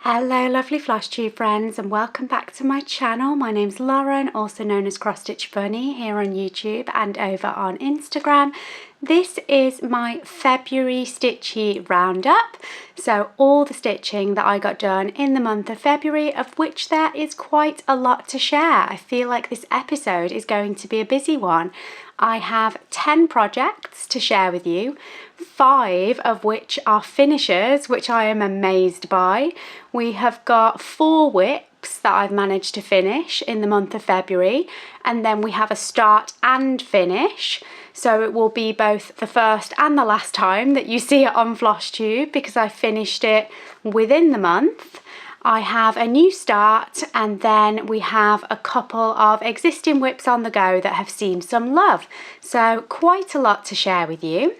Hello lovely Flosstube friends and welcome back to my channel. My name's Lauren, also known as Cross Stitch Bunny here on YouTube and over on Instagram. This is my February Stitchy roundup. So all the stitching that I got done in the month of February, of which there is quite a lot to share. I feel like this episode is going to be a busy one. I have 10 projects to share with you, 5 of which are finishers, which I am amazed by. We have got 4 whips that I've managed to finish in the month of February, and then we have a start and finish. So it will be both the first and the last time that you see it on Flosstube because I finished it within the month. I have a new start, and then we have a couple of existing whips on the go that have seen some love. So quite a lot to share with you.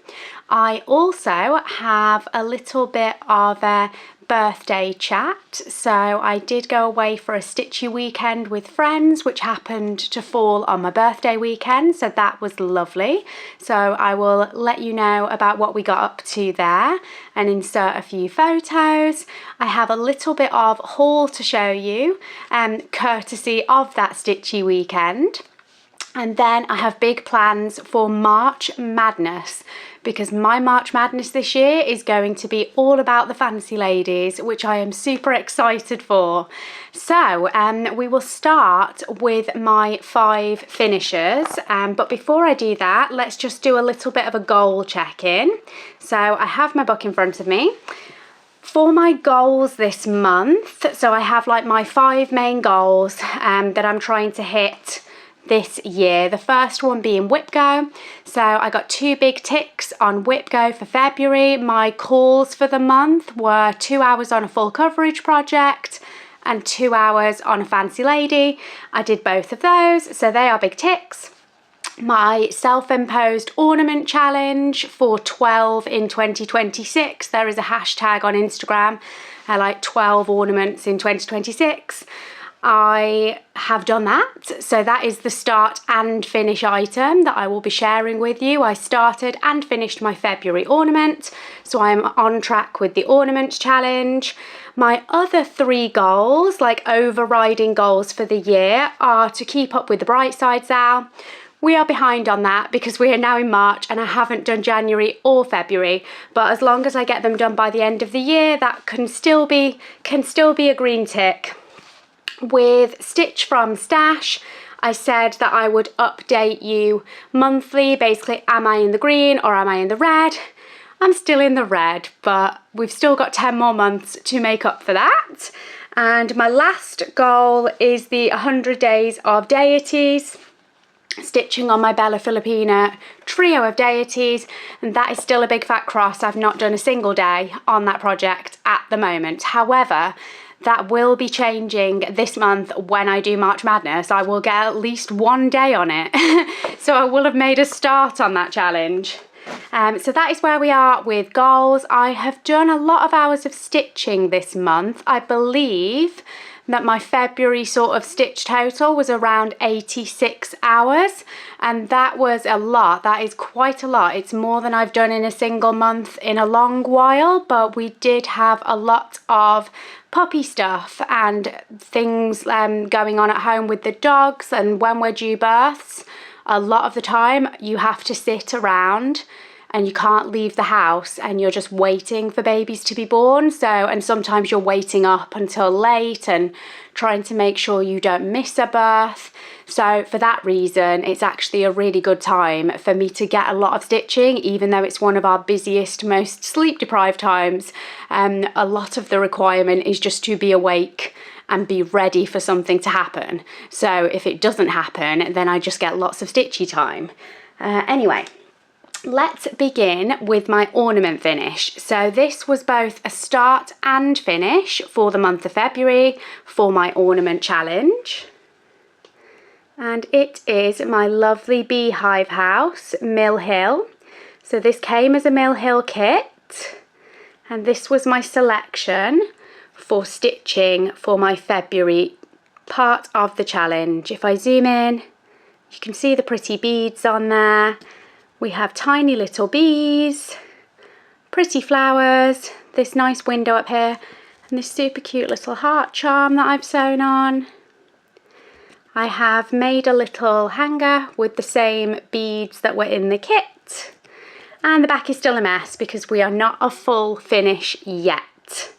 I also have a little bit of a birthday chat. So I did go away for a Stitchy weekend with friends, which happened to fall on my birthday weekend, so that was lovely. So I will let you know about what we got up to there and insert a few photos. I have a little bit of haul to show you, courtesy of that Stitchy weekend. And then I have big plans for March Madness, because my March Madness this year is going to be all about the fancy ladies, which I am super excited for. So we will start with my 5 finishers, but before I do that, let's just do a little bit of a goal check-in. So I have my book in front of me. For my goals this month, so I have like my 5 main goals that I'm trying to hit this year. The first one being Whip Go. So I got 2 big ticks on Whip Go for February. My calls for the month were 2 hours on a full coverage project and 2 hours on a fancy lady. I did both of those, so they are big ticks. My self-imposed ornament challenge for 12 in 2026. There is a hashtag on Instagram, like 12 ornaments in 2026. I have done that, so that is the start and finish item that I will be sharing with you. I started and finished my February ornament, so I'm on track with the ornament challenge. My other 3 goals, like overriding goals for the year, are to keep up with the Bright Side sale. We are behind on that because we are now in March and I haven't done January or February, but as long as I get them done by the end of the year, that can still be a green tick. With Stitch from Stash, I said that I would update you monthly. Basically, am I in the green or am I in the red? I'm still in the red, but we've still got 10 more months to make up for that. And my last goal is the 100 Days of Deities, stitching on my Bella Filipina trio of deities, and that is still a big fat cross. I've not done a single day on that project at the moment. However, that will be changing this month when I do March Madness. I will get at least 1 day on it. So I will have made a start on that challenge. So that is where we are with goals. I have done a lot of hours of stitching this month. I believe that my February sort of stitch total was around 86 hours, and that was a lot. That is quite a lot. It's more than I've done in a single month in a long while, but we did have a lot of puppy stuff and things going on at home with the dogs, and when we're due births, a lot of the time you have to sit around and you can't leave the house and you're just waiting for babies to be born. So, and sometimes you're waiting up until late and trying to make sure you don't miss a birth. So for that reason, it's actually a really good time for me to get a lot of stitching, even though it's one of our busiest, most sleep deprived times. A lot of the requirement is just to be awake and be ready for something to happen. So if it doesn't happen, then I just get lots of stitchy time. Anyway, let's begin with my ornament finish. So this was both a start and finish for the month of February for my ornament challenge. And it is my lovely Beehive house, Mill Hill. So this came as a Mill Hill kit, and this was my selection for stitching for my February part of the challenge. If I zoom in, you can see the pretty beads on there. We have tiny little bees, pretty flowers, this nice window up here, And this super cute little heart charm that I've sewn on. I have made a little hanger with the same beads that were in the kit. And the back is still a mess because we are not a full finish yet.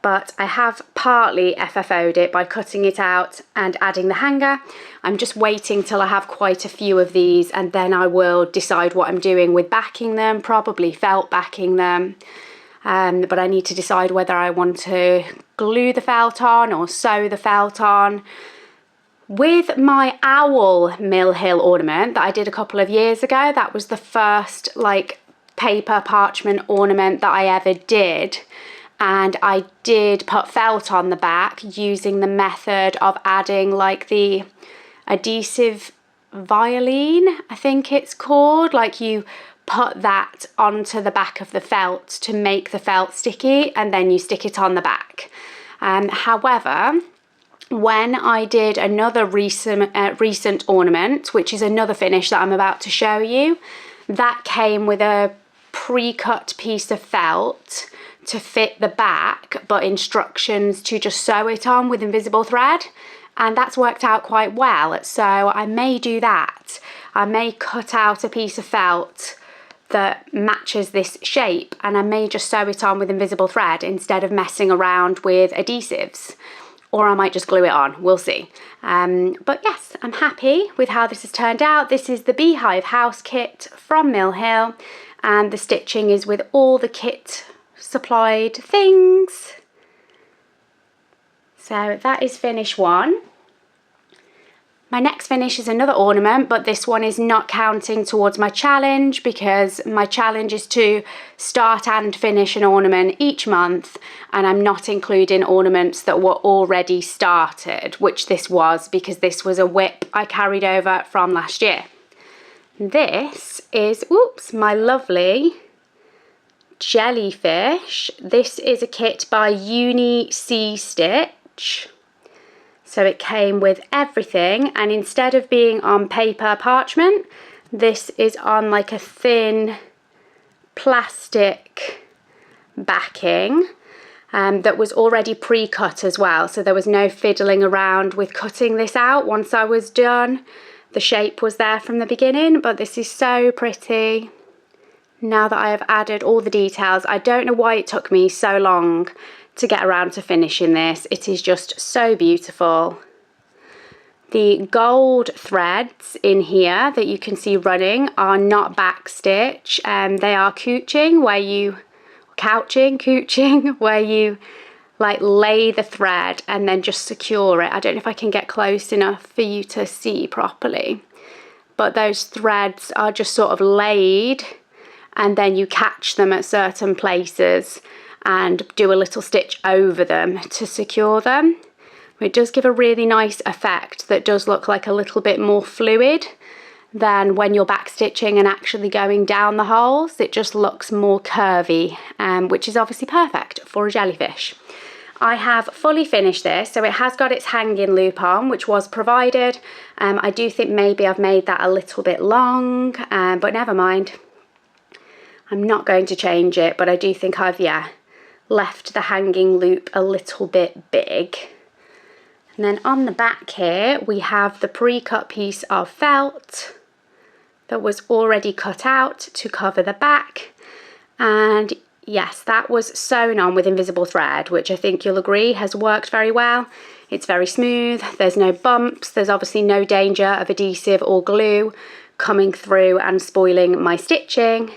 But I have partly FFO'd it by cutting it out and adding the hanger. I'm just waiting till I have quite a few of these, and then I will decide what I'm doing with backing them, probably felt backing them. But I need to decide whether I want to glue the felt on or sew the felt on. With my owl Mill Hill ornament that I did a couple of years ago, that was the first like paper parchment ornament that I ever did. And I did put felt on the back using the method of adding like the adhesive violin, I think it's called. Like you put that onto the back of the felt to make the felt sticky, and then you stick it on the back. However, when I did another recent ornament, which is another finish that I'm about to show you, that came with a pre-cut piece of felt to fit the back, but instructions to just sew it on with invisible thread, and that's worked out quite well. So I may do that. I may cut out a piece of felt that matches this shape, and I may just sew it on with invisible thread instead of messing around with adhesives, or I might just glue it on. We'll see. But yes, I'm happy with how this has turned out. This is the Beehive house kit from Mill Hill, and the stitching is with all the kit supplied things. So that is finish one. My next finish is another ornament, but this one is not counting towards my challenge because my challenge is to start and finish an ornament each month, and I'm not including ornaments that were already started, which this was because this was a whip I carried over from last year. This is, my lovely Jellyfish. This is a kit by Unicstitch. So it came with everything, and instead of being on paper parchment, this is on like a thin plastic backing that was already pre-cut as well. So there was no fiddling around with cutting this out once I was done. The shape was there from the beginning, but this is so pretty. Now that I have added all the details, I don't know why it took me so long to get around to finishing this. It is just so beautiful. The gold threads in here that you can see running are not backstitch, they are couching, where you like lay the thread and then just secure it. I don't know if I can get close enough for you to see properly, but those threads are just sort of laid, and then you catch them at certain places and do a little stitch over them to secure them. It does give a really nice effect that does look like a little bit more fluid than when you're backstitching and actually going down the holes. It just looks more curvy, which is obviously perfect for a jellyfish. I have fully finished this, so it has got its hanging loop on, which was provided. I do think maybe I've made that a little bit long, but never mind. I'm not going to change it, but I do think I've, left the hanging loop a little bit big. And then on the back here, we have the pre-cut piece of felt that was already cut out to cover the back. And yes, that was sewn on with invisible thread, which I think you'll agree has worked very well. It's very smooth, there's no bumps, there's obviously no danger of adhesive or glue coming through and spoiling my stitching.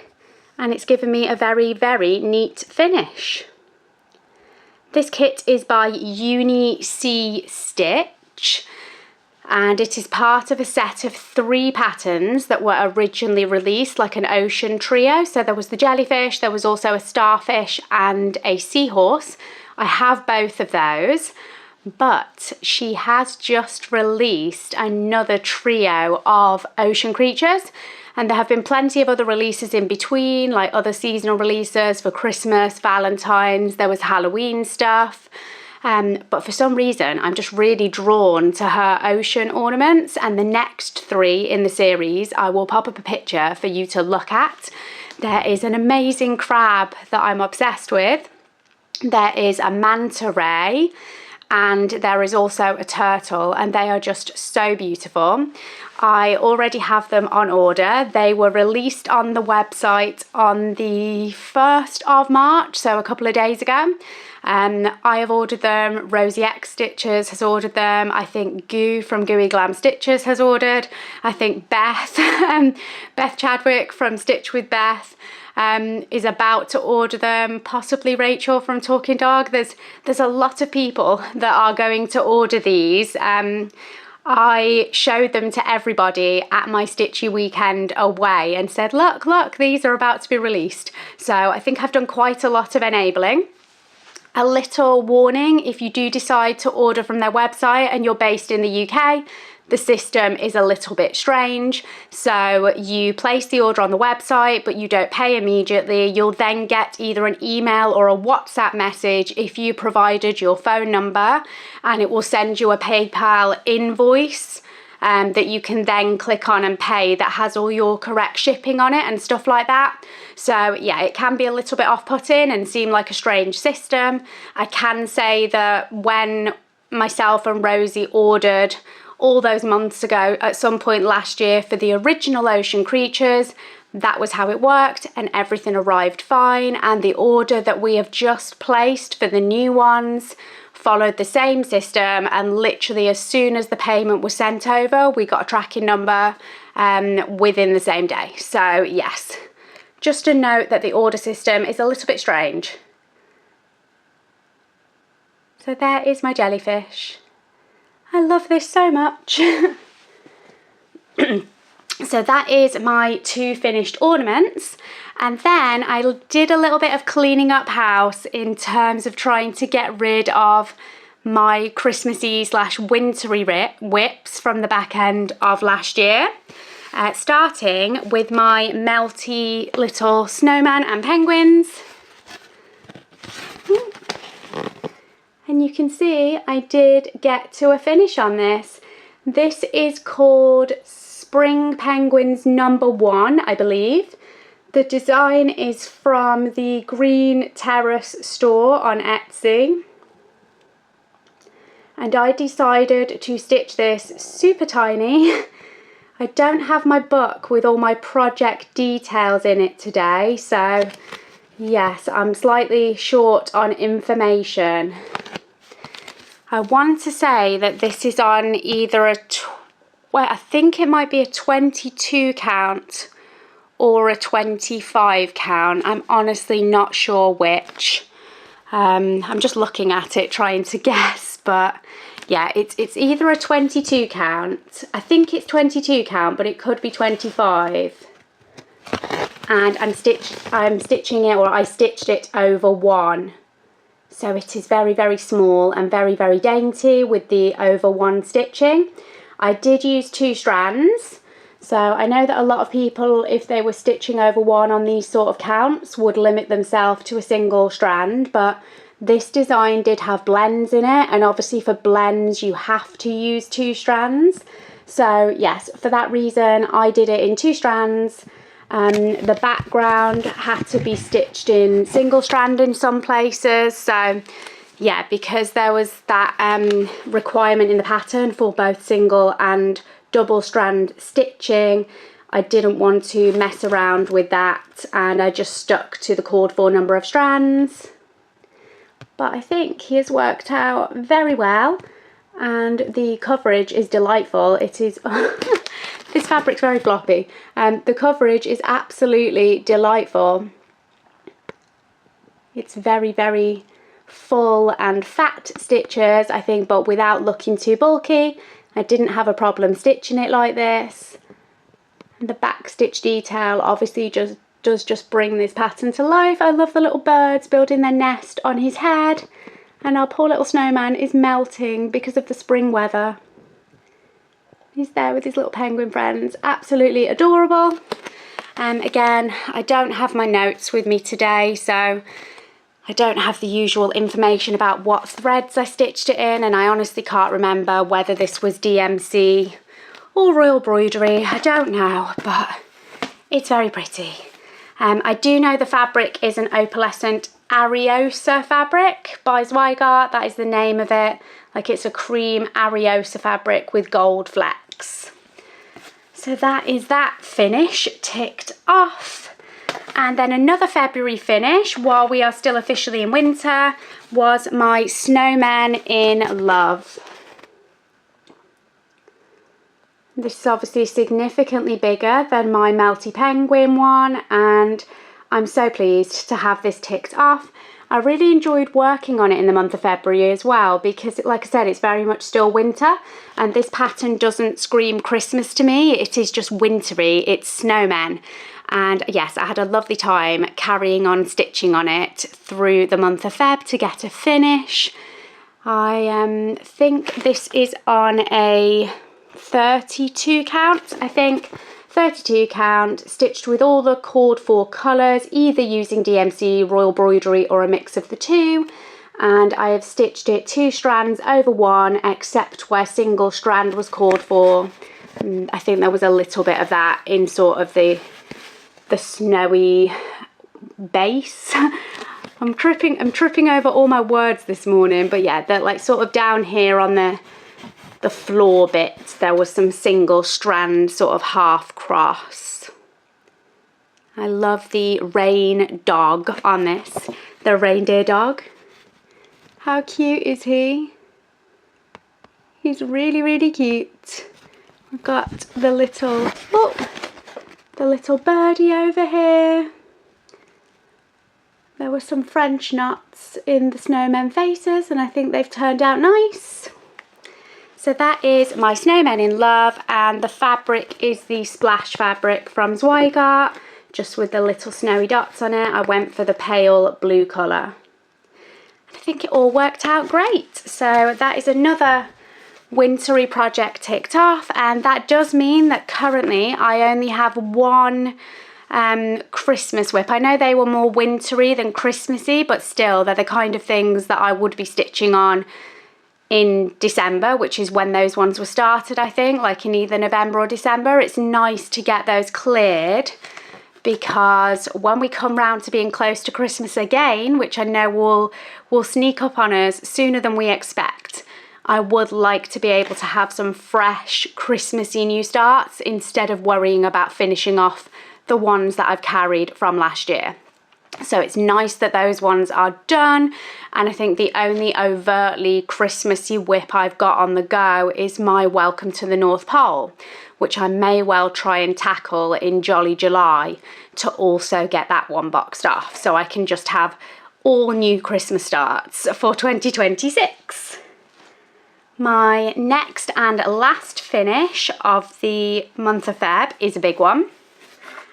And it's given me a very, very neat finish. This kit is by Unicstitch, and it is part of a set of 3 patterns that were originally released, like an ocean trio. So there was the jellyfish, there was also a starfish and a seahorse. I have both of those, but she has just released another trio of ocean creatures. And there have been plenty of other releases in between, like other seasonal releases for Christmas, Valentine's, there was Halloween stuff. But for some reason, I'm just really drawn to her ocean ornaments, and the next 3 in the series, I will pop up a picture for you to look at. There is an amazing crab that I'm obsessed with, there is a manta ray, and there is also a turtle, and they are just so beautiful. I already have them on order. They were released on the website on the 1st of March, so a couple of days ago. I have ordered them. Rosie X Stitches has ordered them. I think Goo from Gooey Glam Stitches has ordered. I think Beth, Beth Chadwick from Stitch with Beth, is about to order them. Possibly Rachel from Talking Dog. There's a lot of people that are going to order these. I showed them to everybody at my Stitchy weekend away and said, look, these are about to be released. So I think I've done quite a lot of enabling. A little warning, if you do decide to order from their website and you're based in the UK, the system is a little bit strange. So you place the order on the website, but you don't pay immediately. You'll then get either an email or a WhatsApp message if you provided your phone number, and it will send you a PayPal invoice that you can then click on and pay, that has all your correct shipping on it and stuff like that. So yeah, it can be a little bit off-putting and seem like a strange system. I can say that when myself and Rosie ordered all those months ago, at some point last year, for the original Ocean Creatures, that was how it worked, and everything arrived fine. And the order that we have just placed for the new ones followed the same system, and literally as soon as the payment was sent over, we got a tracking number within the same day. So yes, just a note that the order system is a little bit strange. So there is my jellyfish. I love this so much. So that is my 2 finished ornaments. And then I did a little bit of cleaning up house in terms of trying to get rid of my Christmassy / wintry whips from the back end of last year. Starting with my melty little snowman and penguins. And you can see I did get to a finish on this. This is called Spring Penguins #1, I believe. The design is from the Green Terrace store on Etsy. And I decided to stitch this super tiny. I don't have my book with all my project details in it today, so yes, I'm slightly short on information. I want to say that this is on either I think it might be a 22 count or a 25 count. I'm honestly not sure which. I'm just looking at it trying to guess, but yeah, it's either a 22 count. I think it's 22 count, but it could be 25. And I'm stitching it, or I stitched it over 1. So it is very, very small and very, very dainty with the over 1 stitching. I did use 2 strands. So I know that a lot of people, if they were stitching over 1 on these sort of counts, would limit themselves to a single strand, but this design did have blends in it, and obviously for blends you have to use 2 strands. So yes, for that reason I did it in 2 strands. The background had to be stitched in single strand in some places, so yeah, because there was that requirement in the pattern for both single and double strand stitching, I didn't want to mess around with that, and I just stuck to the called for number of strands. But I think he has worked out very well, and the coverage is delightful. It is this fabric's very floppy. The coverage is absolutely delightful. It's very, very full and fat stitches, I think, but without looking too bulky. I didn't have a problem stitching it like this. And the back stitch detail obviously does just bring this pattern to life. I love the little birds building their nest on his head, and our poor little snowman is melting because of the spring weather. He's there with his little penguin friends, absolutely adorable. Again, I don't have my notes with me today, so I don't have the usual information about what threads I stitched it in, and I honestly can't remember whether this was DMC or Royal Broidery. I don't know, but it's very pretty. I do know the fabric is an opalescent Ariosa fabric by Zweigart. That is the name of it. Like, it's a cream Ariosa fabric with gold flecks. So that is that finish ticked off. And then another February finish, while we are still officially in winter, was my Snowmen in Love. This is obviously significantly bigger than my Melty Penguin one, and I'm so pleased to have this ticked off. I really enjoyed working on it in the month of February as well, because like I said, it's very much still winter, and this pattern doesn't scream Christmas to me. It is just wintry. It's snowmen. And yes, I had a lovely time carrying on stitching on it through the month of Feb to get a finish. I think this is on a 32 count, I think. 32 count, stitched with all the called for colours, either using DMC, Royal Broidery, or a mix of the two. And I have stitched it 2 strands over 1, except where single strand was called for. I think there was a little bit of that in sort of the snowy base. I'm tripping over all my words this morning, but yeah, they're like sort of down here on the floor bit, there was some single strand sort of half cross. I love the rain dog on this, the reindeer dog. How cute is he? He's really, really cute. We've got the little birdie over here. There were some French knots in the snowmen faces, and I think they've turned out nice. So that is my Snowmen in Love, and the fabric is the splash fabric from Zweigart, just with the little snowy dots on it. I went for the pale blue colour. I think it all worked out great. So that is another wintry project ticked off, and that does mean that currently I only have one Christmas whip. I know they were more wintry than Christmassy, but still they're the kind of things that I would be stitching on in December, which is when those ones were started, I think, like in either November or December. It's nice to get those cleared, because when we come round to being close to Christmas again, which I know will sneak up on us sooner than we expect, I would like to be able to have some fresh Christmassy new starts instead of worrying about finishing off the ones that I've carried from last year. So it's nice that those ones are done, and I think the only overtly Christmassy whip I've got on the go is my Welcome to the North Pole, which I may well try and tackle in Jolly July to also get that one boxed off, so I can just have all new Christmas starts for 2026. My next and last finish of the month of Feb is a big one.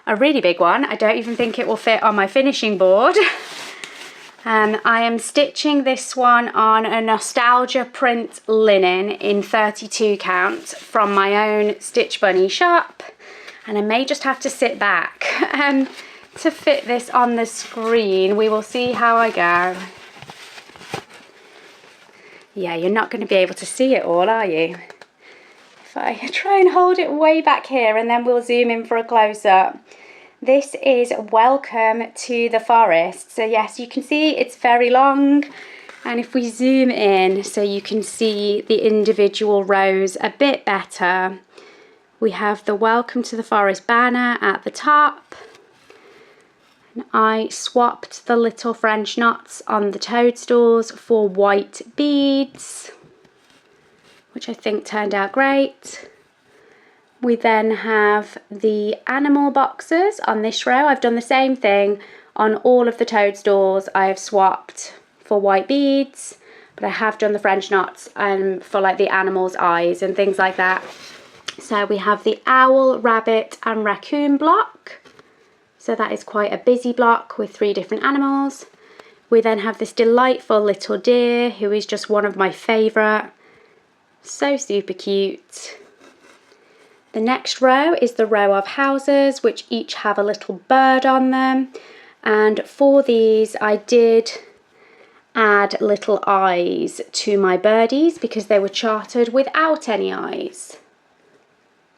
A really big one. I don't even think it will fit on my finishing board. I am stitching this one on a nostalgia print linen in 32 count from my own Stitch Bunny shop, and I may just have to sit back to fit this on the screen. We will see how I go. Yeah, you're not going to be able to see it all, are you? If I try and hold it way back here, and then we'll zoom in for a close-up. This is Welcome to the Forest. So yes, you can see it's very long, and if we zoom in so you can see the individual rows a bit better, we have the Welcome to the Forest banner at the top, and I swapped the little French knots on the toadstools for white beads, which I think turned out great. We then have the animal boxes on this row. I've done the same thing on all of the toadstools. I have swapped for white beads, but I have done the French knots for like the animals' eyes and things like that. So we have the owl, rabbit and raccoon block. So that is quite a busy block with 3 different animals. We then have this delightful little deer who is just one of my favourite. So super cute. The next row is the row of houses, which each have a little bird on them. And for these, I did add little eyes to my birdies because they were charted without any eyes.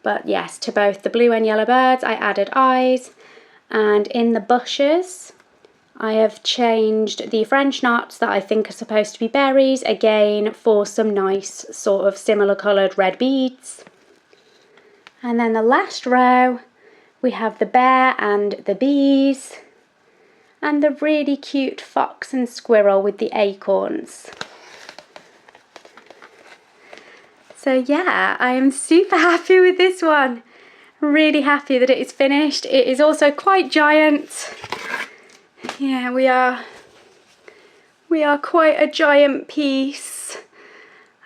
But yes, to both the blue and yellow birds, I added eyes. And in the bushes, I have changed the French knots that I think are supposed to be berries again for some nice sort of similar coloured red beads. And then the last row we have the bear and the bees and the really cute fox and squirrel with the acorns. So yeah, I am super happy with this one. Really happy that it is finished. It is also quite giant. Yeah, we are quite a giant piece.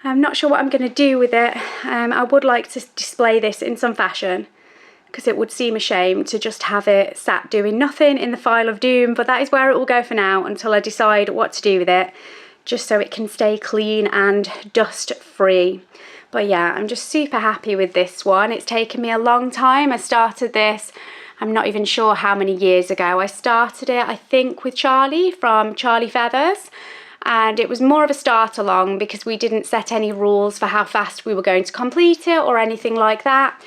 I'm not sure what I'm going to do with it. I would like to display this in some fashion because it would seem a shame to just have it sat doing nothing in the file of doom, but that is where it will go for now until I decide what to do with it, just so it can stay clean and dust free. But yeah, I'm just super happy with this one. It's taken me a long time. I started this, I'm not even sure how many years ago. I started it, I think, with Charlie from Charlie Feathers. And it was more of a start along because we didn't set any rules for how fast we were going to complete it or anything like that.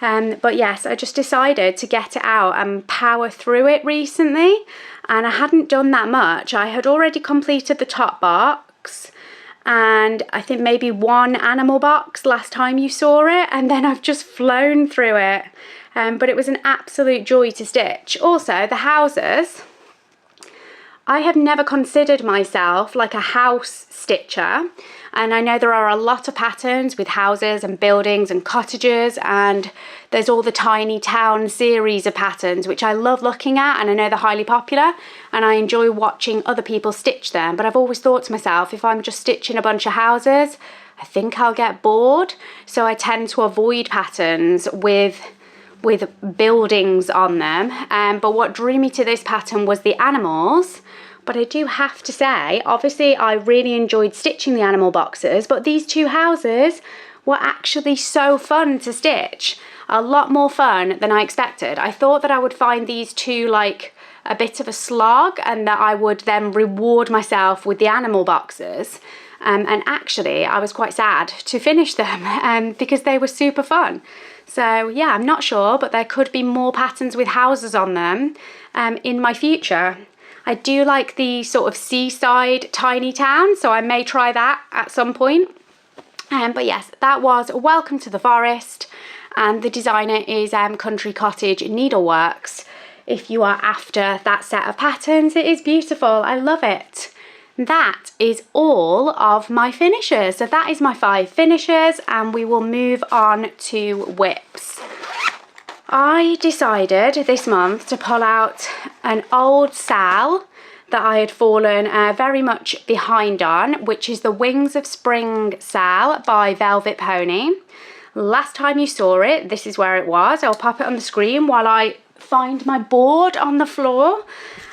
But yes, I just decided to get it out and power through it recently. And I hadn't done that much. I had already completed the top box and I think maybe one animal box last time you saw it, and then I've just flown through it. But it was an absolute joy to stitch. Also, the houses, I have never considered myself like a house stitcher, and I know there are a lot of patterns with houses and buildings and cottages, and there's all the tiny town series of patterns which I love looking at, and I know they're highly popular and I enjoy watching other people stitch them. But I've always thought to myself, if I'm just stitching a bunch of houses, I think I'll get bored. So I tend to avoid patterns with buildings on them. But what drew me to this pattern was the animals. But I do have to say, obviously I really enjoyed stitching the animal boxes, but these two houses were actually so fun to stitch. A lot more fun than I expected. I thought that I would find these two like a bit of a slog and that I would then reward myself with the animal boxes. And actually I was quite sad to finish them because they were super fun. So yeah, I'm not sure, but there could be more patterns with houses on them in my future. I do like the sort of seaside tiny town, so I may try that at some point. But yes, that was Welcome to the Forest, and the designer is Country Cottage Needleworks. If you are after that set of patterns, it is beautiful. I love it. That is all of my finishers. So that is my 5 finishers, and we will move on to whips. I decided this month to pull out an old sal that I had fallen very much behind on, which is the Wings of Spring sal by Velvet Pony. Last time you saw it, this is where it was. I'll pop it on the screen while I find my board on the floor.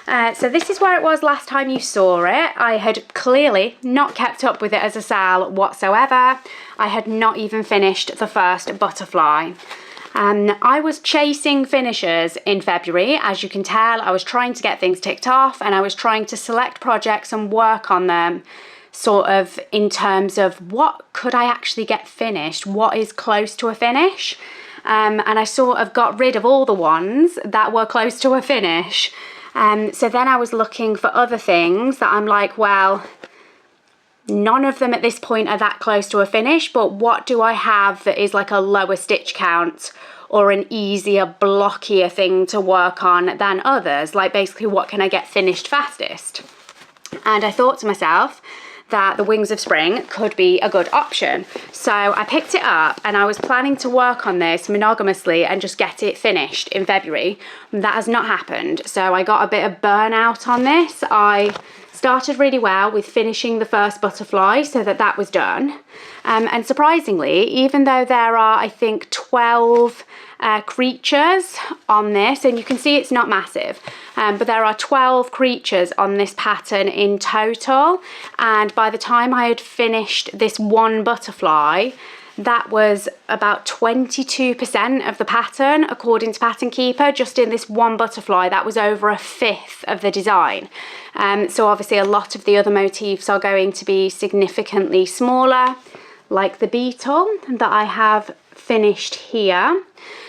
So this is where it was last time you saw it. I had clearly not kept up with it as a sal whatsoever. I had not even finished the first butterfly. I was chasing finishers in February. As you can tell, I was trying to get things ticked off and I was trying to select projects and work on them sort of in terms of what could I actually get finished, what is close to a finish. And I sort of got rid of all the ones that were close to a finish. So then I was looking for other things that I'm like, well, none of them at this point are that close to a finish, but what do I have that is like a lower stitch count or an easier, blockier thing to work on than others? Like basically what can I get finished fastest? And I thought to myself that the Wings of Spring could be a good option. So I picked it up and I was planning to work on this monogamously and just get it finished in February. That has not happened. So I got a bit of burnout on this. I started really well with finishing the first butterfly so that was done. And surprisingly, even though there are, I think, 12 creatures on this, and you can see it's not massive, but there are 12 creatures on this pattern in total. And by the time I had finished this one butterfly, that was about 22% of the pattern, according to Pattern Keeper. Just in this one butterfly, that was over a fifth of the design. So obviously a lot of the other motifs are going to be significantly smaller, like the beetle that I have finished here.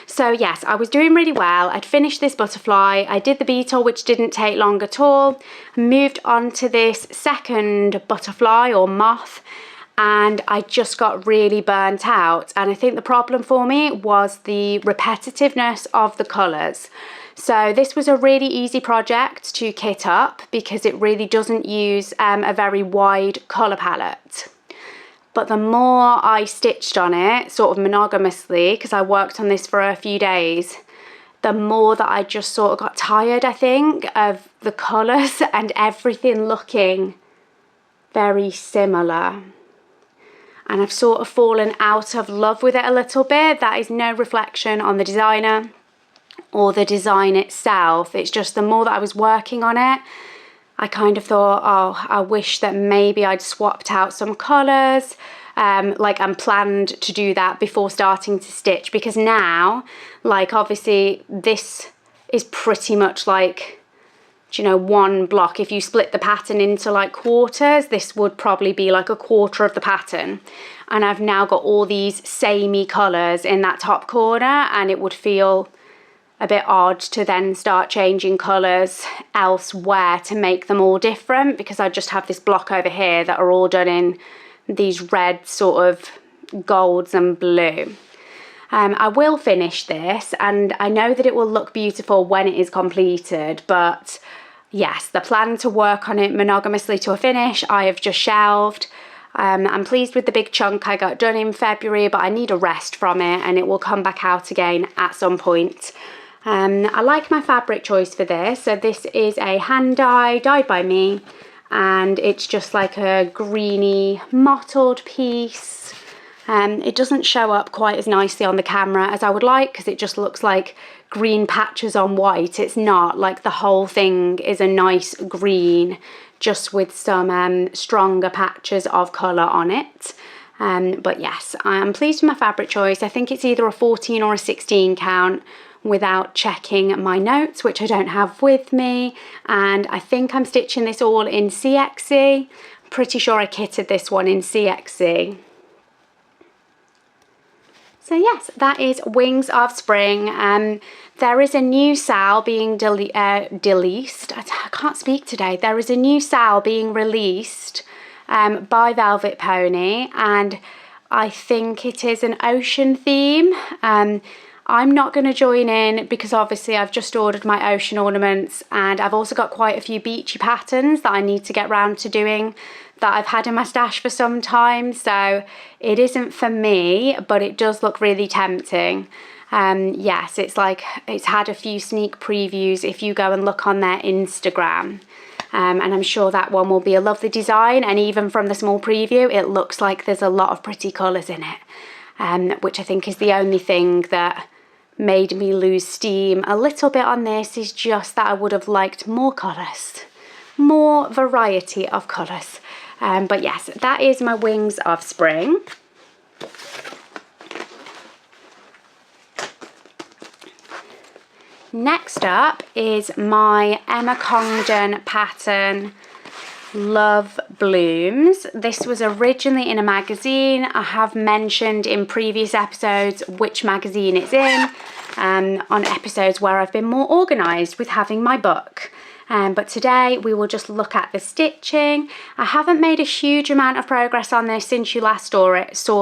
So yes, I was doing really well. I'd finished this butterfly, I did the beetle, which didn't take long at all, moved on to this second butterfly or moth, and I just got really burnt out. And I think the problem for me was the repetitiveness of the colours. So this was a really easy project to kit up because it really doesn't use a very wide colour palette. But the more I stitched on it, sort of monogamously, because I worked on this for a few days, the more that I just sort of got tired, I think, of the colours and everything looking very similar. And I've sort of fallen out of love with it a little bit. That is no reflection on the designer or the design itself. It's just the more that I was working on it, I kind of thought, oh, I wish that maybe I'd swapped out some colours, like I'm planned to do that before starting to stitch, because now, like obviously this is pretty much like, you know, one block. If you split the pattern into like quarters, this would probably be like a quarter of the pattern. And I've now got all these samey colours in that top corner, and it would feel a bit odd to then start changing colours elsewhere to make them all different, because I just have this block over here that are all done in these red sort of golds and blue. I will finish this, and I know that it will look beautiful when it is completed, but yes, the plan to work on it monogamously to a finish, I have just shelved. I'm pleased with the big chunk I got done in February, but I need a rest from it, and it will come back out again at some point. I like my fabric choice for this. So this is a hand dye, dyed by me, and it's just like a greeny mottled piece. It doesn't show up quite as nicely on the camera as I would like, because it just looks like green patches on white. It's not, like the whole thing is a nice green, just with some stronger patches of colour on it. But yes, I'm pleased with my fabric choice. I think it's either a 14 or a 16 count without checking my notes, which I don't have with me. And I think I'm stitching this all in CXC. Pretty sure I kitted this one in CXC. So yes, that is Wings of Spring. There is a new SAL being released. I can't speak today. There is a new SAL being released by Velvet Pony, and I think it is an ocean theme. I'm not going to join in because obviously I've just ordered my ocean ornaments, and I've also got quite a few beachy patterns that I need to get round to doing that I've had in my stash for some time. So it isn't for me, but it does look really tempting. Yes, it's like it's had a few sneak previews if you go and look on their Instagram. And I'm sure that one will be a lovely design, and even from the small preview it looks like there's a lot of pretty colours in it, which I think is the only thing that made me lose steam a little bit on this, is just that I would have liked more colours, more variety of colours. But yes, that is my Wings of Spring. Next up is my Emma Congdon pattern, Love Blooms. This was originally in a magazine. I have mentioned in previous episodes which magazine it's in, on episodes where I've been more organised with having my book. But today we will just look at the stitching. I haven't made a huge amount of progress on this since you last saw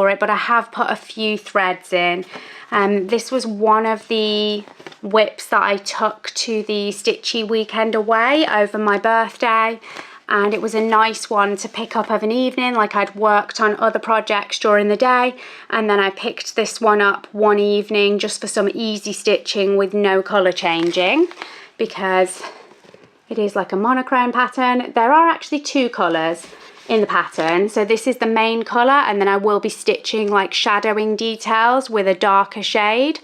it, but I have put a few threads in. This was one of the whips that I took to the Stitchy weekend away over my birthday, and it was a nice one to pick up of an evening. Like, I'd worked on other projects during the day, and then I picked this one up one evening just for some easy stitching with no colour changing, because it is like a monochrome pattern. There are actually two colours in the pattern. So this is the main colour, and then I will be stitching like shadowing details with a darker shade,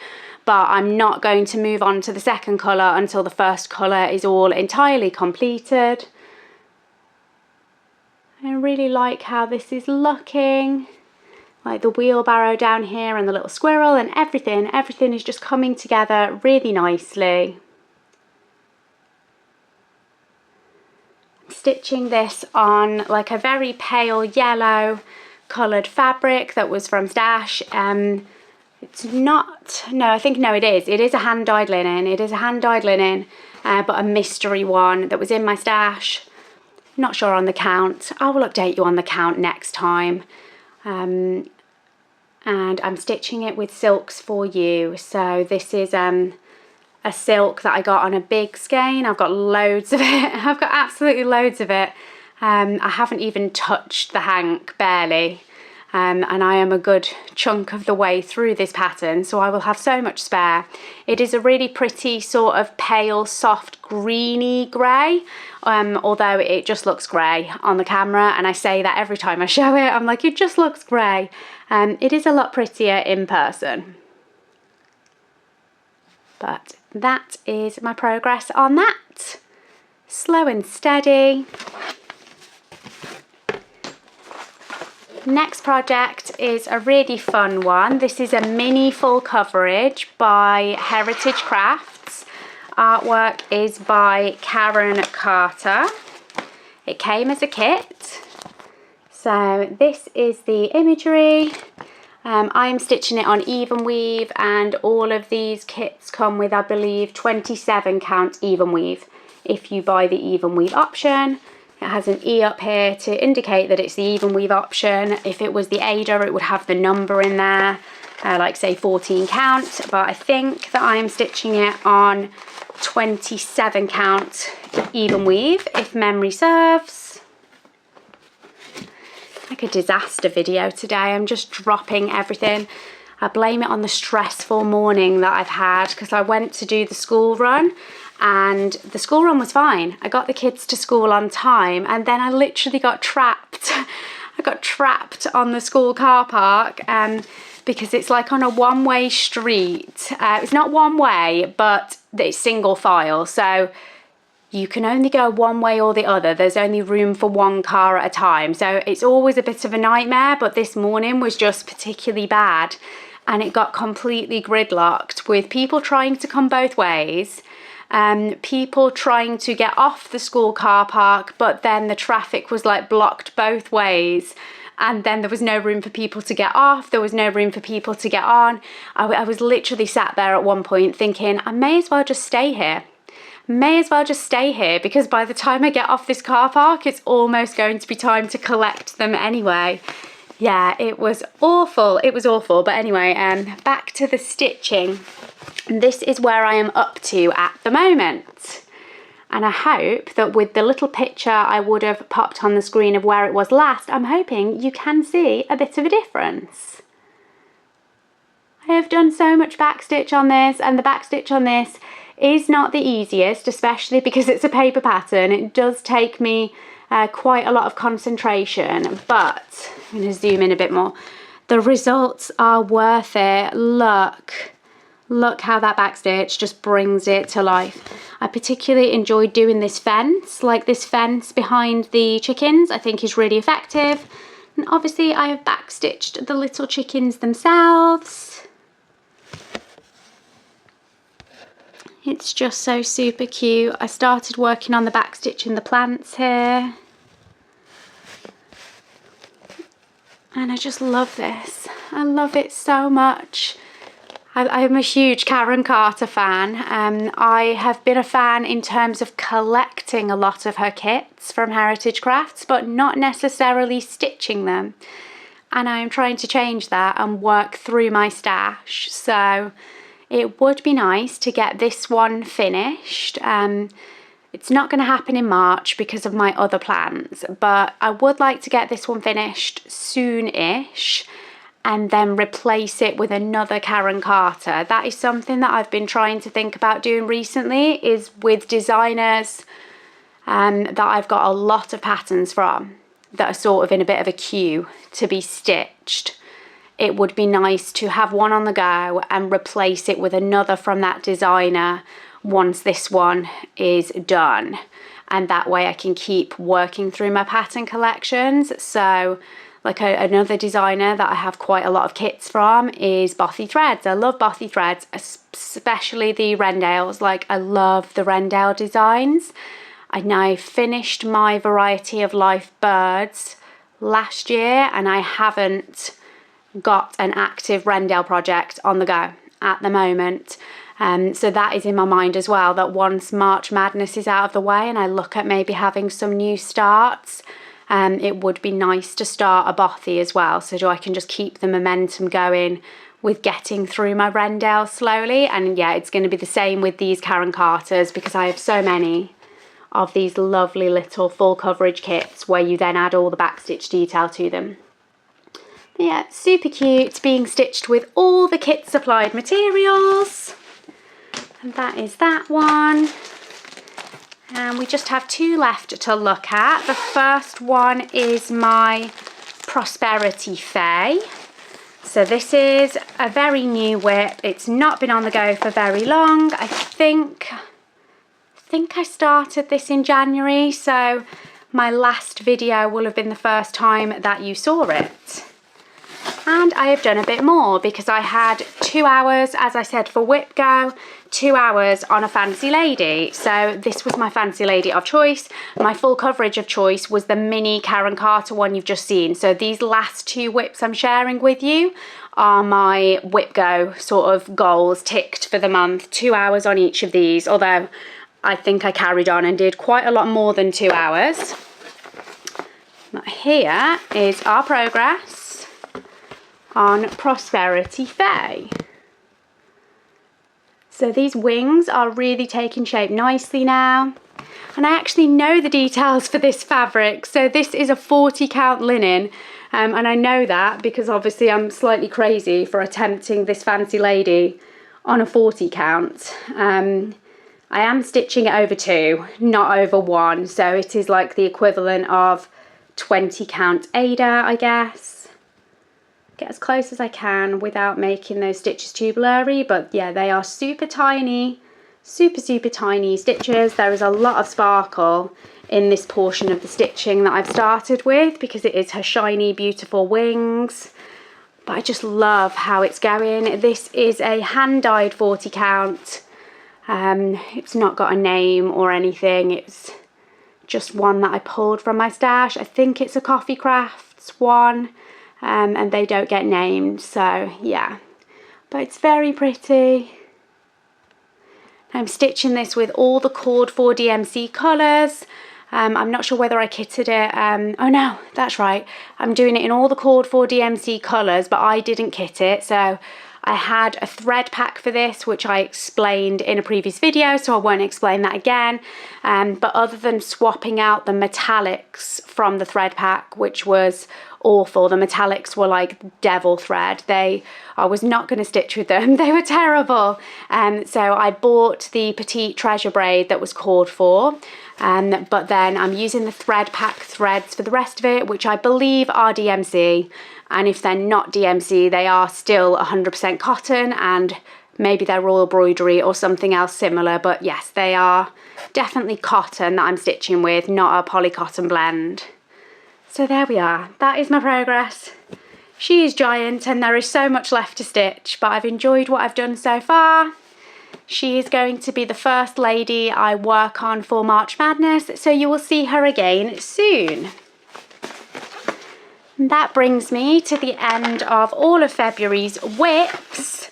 but I'm not going to move on to the second colour until the first colour is all entirely completed. I really like how this is looking, like the wheelbarrow down here and the little squirrel and everything is just coming together really nicely. Stitching this on like a very pale yellow coloured fabric that was from Stash. It's not, no, I think, no, it is. It is a hand-dyed linen. It is a hand-dyed linen, but a mystery one that was in my stash. Not sure on the count. I will update you on the count next time. And I'm stitching it with Silks for You. So this is a silk that I got on a big skein. I've got loads of it. I've got absolutely loads of it. I haven't even touched the hank, barely. And I am a good chunk of the way through this pattern, so I will have so much spare. It is a really pretty sort of pale, soft, greeny grey, although it just looks grey on the camera, and I say that every time I show it. I'm like, it just looks grey. It is a lot prettier in person. But that is my progress on that. Slow and steady. Next project is a really fun one. This is a mini full coverage by Heritage Crafts. Artwork is by Karen Carter. It came as a kit. So this is the imagery. I am stitching it on even weave, and all of these kits come with, I believe, 27 count even weave if you buy the even weave option. It has an E up here to indicate that it's the even weave option. If it was the Ada, it would have the number in there, like say 14 count, but I think that I am stitching it on 27 count even weave, if memory serves. Like a disaster video today. I'm just dropping everything. I blame it on the stressful morning that I've had, because I went to do the school run, and the school run was fine. I got the kids to school on time, and then I literally got trapped. I got trapped on the school car park because it's like on a one-way street. It's not one way, but it's single file. So you can only go one way or the other. There's only room for one car at a time. So it's always a bit of a nightmare, but this morning was just particularly bad. And it got completely gridlocked with people trying to come both ways. People trying to get off the school car park, but then the traffic was like blocked both ways, and then there was no room for people to get off, there was no room for people to get on. I was literally sat there at one point thinking, I may as well just stay here. May as well just stay here, because by the time I get off this car park, it's almost going to be time to collect them anyway. Yeah, it was awful. It was awful. But anyway, back to the stitching. This is where I am up to at the moment. And I hope that with the little picture I would have popped on the screen of where it was last, I'm hoping you can see a bit of a difference. I have done so much backstitch on this, and the backstitch on this is not the easiest, especially because it's a paper pattern. It does take me quite a lot of concentration, but I'm going to zoom in a bit more. The results are worth it. Look how that backstitch just brings it to life. I particularly enjoyed doing this fence, like this fence behind the chickens, I think is really effective. And obviously I have backstitched the little chickens themselves. It's just so super cute. I started working on the backstitching the plants here. And I just love this. I love it so much. I'm a huge Karen Carter fan. I have been a fan in terms of collecting a lot of her kits from Heritage Crafts, but not necessarily stitching them. And I am trying to change that and work through my stash. So it would be nice to get this one finished. It's not going to happen in March because of my other plans, but I would like to get this one finished soon-ish and then replace it with another Karen Carter. That is something that I've been trying to think about doing recently, is with designers that I've got a lot of patterns from that are sort of in a bit of a queue to be stitched. It would be nice to have one on the go and replace it with another from that designer once this one is done, and that way I can keep working through my pattern collections. So like another designer that I have quite a lot of kits from is Bothy Threads. I love Bothy Threads, especially the Rendales. Like, I love the Rendale designs. I now finished my Variety of Life birds last year, and I haven't got an active Rendell project on the go at the moment. So that is in my mind as well, that once March Madness is out of the way and I look at maybe having some new starts, it would be nice to start a bothy as well, so I can just keep the momentum going with getting through my Rendell slowly. And yeah, it's going to be the same with these Karen Carters, because I have so many of these lovely little full coverage kits where you then add all the backstitch detail to them. But yeah, super cute, being stitched with all the kit supplied materials. And that is that one. And we just have 2 left to look at. The first one is my Prosperity Fae. So this is a very new whip. It's not been on the go for very long. I think I started this in January, so my last video will have been the first time that you saw it. And I have done a bit more because I had 2 hours, as I said, for Whip Go, 2 hours on a Fancy Lady. So this was my Fancy Lady of choice. My full coverage of choice was the mini Karen Carter one you've just seen. So these last 2 whips I'm sharing with you are my Whip Go sort of goals ticked for the month. 2 hours on each of these, although I think I carried on and did quite a lot more than 2 hours. But here is our progress on Prosperity Fae. So these wings are really taking shape nicely now. And I actually know the details for this fabric. So this is a 40 count linen. And I know that because obviously I'm slightly crazy for attempting this Fancy Lady on a 40 count. I am stitching it over 2, not over 1. So it is like the equivalent of 20 count Ada, I guess. Get as close as I can without making those stitches too blurry, but yeah, they are super tiny, super tiny stitches. There is a lot of sparkle in this portion of the stitching that I've started with because it is her shiny, beautiful wings. But I just love how it's going. This is a hand-dyed 40 count. It's not got a name or anything. It's just one that I pulled from my stash. I think it's a Coffee Crafts one. And they don't get named, so yeah, but it's very pretty. I'm stitching this with all the Cord 4 DMC colours. I'm not sure whether I kitted it. Oh no, that's right, I'm doing it in all the Cord 4 DMC colours, but I didn't kit it. So I had a thread pack for this, which I explained in a previous video, so I won't explain that again. But other than swapping out the metallics from the thread pack, which was awful, the metallics were like devil thread. I was not going to stitch with them. They were terrible. So I bought the petite treasure braid that was Cord 4. But then I'm using the thread pack threads for the rest of it, which I believe are DMC. And if they're not DMC, they are still 100% cotton, and maybe they're royal embroidery or something else similar. But yes, they are definitely cotton that I'm stitching with, not a poly cotton blend. So there we are. That is my progress. She is giant and there is so much left to stitch, but I've enjoyed what I've done so far. She is going to be the first lady I work on for March Madness, so you will see her again soon. And that brings me to the end of all of February's whips,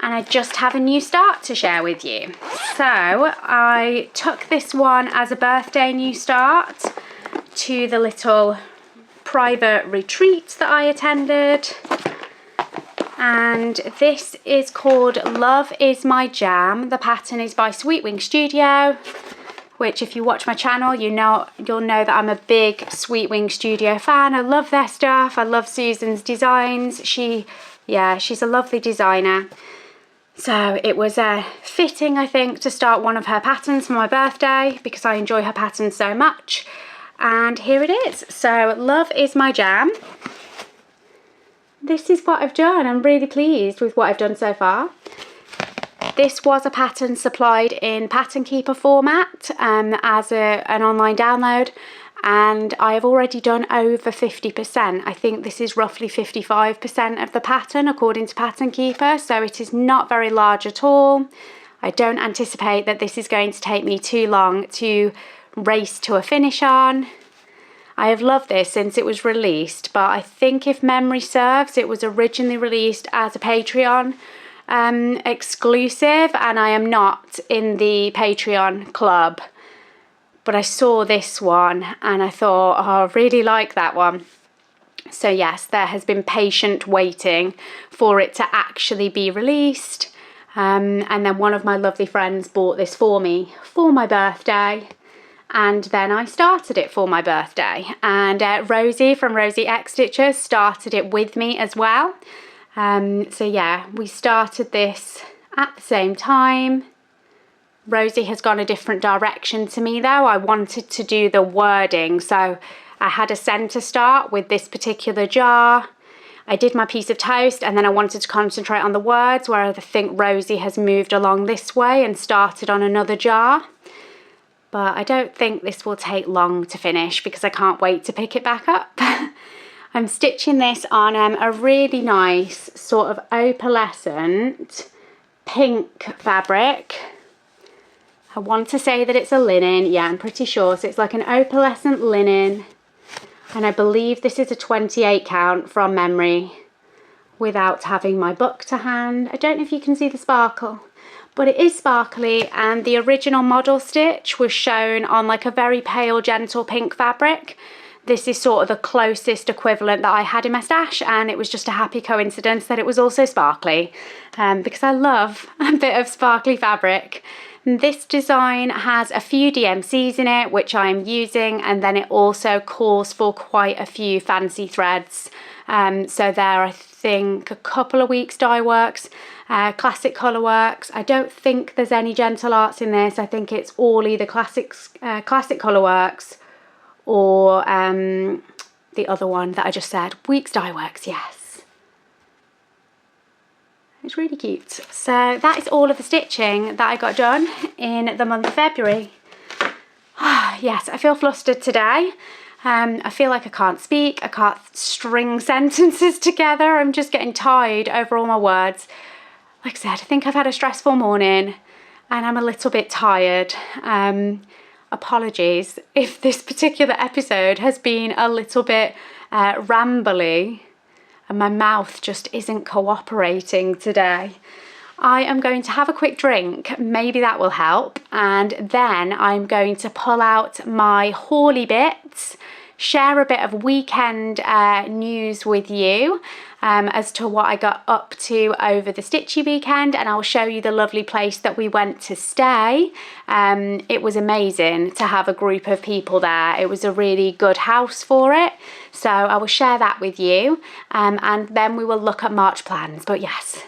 and I just have a new start to share with you. So I took this one as a birthday new start to the little private retreat that I attended. And this is called Love Is My Jam. The pattern is by Sweet Wing Studio, which if you watch my channel, you'll know that I'm a big Sweet Wing Studio fan. I love their stuff. I love Susan's designs. She's a lovely designer. So it was fitting, I think, to start one of her patterns for my birthday because I enjoy her patterns so much. And here it is. So Love Is My Jam. This is what I've done. I'm really pleased with what I've done so far. This was a pattern supplied in Pattern Keeper format as an online download, and I have already done over 50%. I think this is roughly 55% of the pattern according to Pattern Keeper, so it is not very large at all. I don't anticipate that this is going to take me too long to race to a finish on. I have loved this since it was released, but I think if memory serves, it was originally released as a Patreon exclusive, and I am not in the Patreon club. But I saw this one and I thought, oh, I really like that one. So yes, there has been patient waiting for it to actually be released. And then one of my lovely friends bought this for me for my birthday. And then I started it for my birthday. And Rosie from Rosie X Stitchers started it with me as well. So yeah, we started this at the same time. Rosie has gone a different direction to me though. I wanted to do the wording, so I had a centre start with this particular jar. I did my piece of toast and then I wanted to concentrate on the words, where I think Rosie has moved along this way and started on another jar. But I don't think this will take long to finish because I can't wait to pick it back up. I'm stitching this on a really nice sort of opalescent pink fabric. I want to say that it's a linen. Yeah, I'm pretty sure. So it's like an opalescent linen. And I believe this is a 28 count from memory without having my book to hand. I don't know if you can see the sparkle, but it is sparkly, and the original model stitch was shown on like a very pale, gentle pink fabric. This is sort of the closest equivalent that I had in my stash, and it was just a happy coincidence that it was also sparkly, because I love a bit of sparkly fabric. This design has a few DMCs in it, which I'm using, and then it also calls for quite a few fancy threads. So there, I think, a couple of weeks dye works, classic colour works. I don't think there's any gentle arts in this. I think it's all either classic colour works or the other one that I just said, weeks dye works, yes. It's really cute. So that is all of the stitching that I got done in the month of February. Yes, I feel flustered today. I feel like I can't speak. I can't string sentences together. I'm just getting tired over all my words. Like I said, I think I've had a stressful morning and I'm a little bit tired. Apologies if this particular episode has been a little bit rambly and my mouth just isn't cooperating today. I am going to have a quick drink, maybe that will help, and then I'm going to pull out my hauly bits, share a bit of weekend news with you as to what I got up to over the Stitchy weekend, and I'll show you the lovely place that we went to stay. It was amazing to have a group of people there. It was a really good house for it, so I will share that with you, and then we will look at March plans. But yes,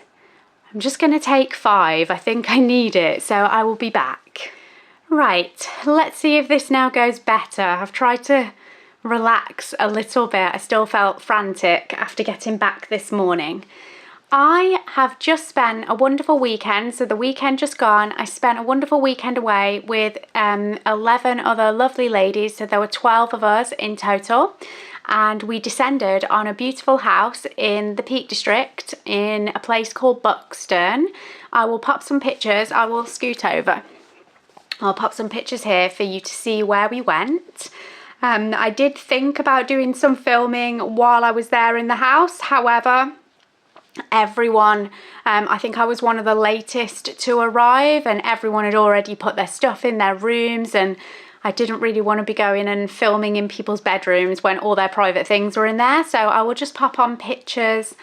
I'm just going to take 5. I think I need it, so I will be back. Right, let's see if this now goes better. I've tried to relax a little bit. I still felt frantic after getting back this morning. I have just spent a wonderful weekend. So the weekend just gone, I spent a wonderful weekend away with 11 other lovely ladies. So there were 12 of us in total. And we descended on a beautiful house in the Peak District in a place called Buxton. I will pop some pictures. I will scoot over. I'll pop some pictures here for you to see where we went. I did think about doing some filming while I was there in the house. However, everyone, I think I was one of the latest to arrive, and everyone had already put their stuff in their rooms, and I didn't really want to be going and filming in people's bedrooms when all their private things were in there. So I will just pop on pictures